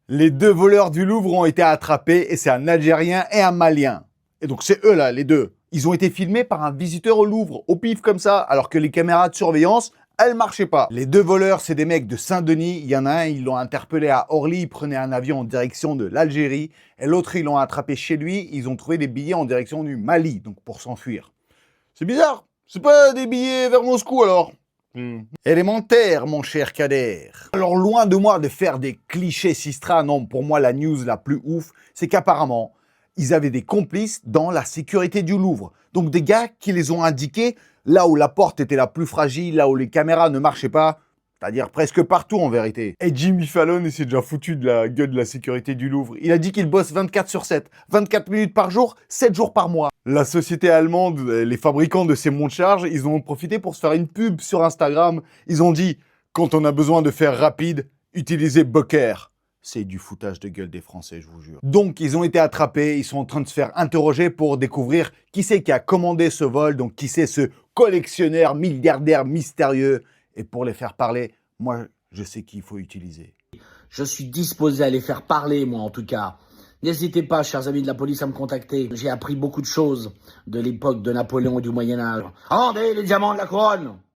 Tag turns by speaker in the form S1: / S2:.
S1: Les deux voleurs du Louvre ont été attrapés et c'est un Algérien et un Malien. Et donc c'est eux là, les deux. Ils ont été filmés par un visiteur au Louvre, au pif comme ça, alors que les caméras de surveillance, elles marchaient pas. Les deux voleurs, c'est des mecs de Saint-Denis. Il y en a un, ils l'ont interpellé à Orly, il prenait un avion en direction de l'Algérie. Et l'autre, ils l'ont attrapé chez lui, ils ont trouvé des billets en direction du Mali, donc pour s'enfuir. C'est bizarre, c'est pas des billets vers Moscou alors. Élémentaire, mon cher Kader. Alors, loin de moi de faire des clichés Sistra, non, pour moi, la news la plus ouf, c'est qu'apparemment, ils avaient des complices dans la sécurité du Louvre. Donc, des gars qui les ont indiqués là où la porte était la plus fragile, là où les caméras ne marchaient pas, c'est-à-dire presque partout en vérité. Et Jimmy Fallon, il s'est déjà foutu de la gueule de la sécurité du Louvre. Il a dit qu'il bosse 24/7, 24 minutes par jour, 7 jours par mois. La société allemande, les fabricants de ces monte-charges, ils ont profité pour se faire une pub sur Instagram. Ils ont dit, quand on a besoin de faire rapide, utilisez Boker. C'est du foutage de gueule des Français, je vous jure. Donc, ils ont été attrapés, ils sont en train de se faire interroger pour découvrir qui c'est qui a commandé ce vol, donc qui c'est ce collectionneur milliardaire mystérieux. Et pour les faire parler, moi, je sais qu'il faut utiliser.
S2: Je suis disposé à les faire parler, moi, en tout cas. N'hésitez pas, chers amis de la police, à me contacter. J'ai appris beaucoup de choses de l'époque de Napoléon et du Moyen-Âge. Rendez les diamants de la couronne!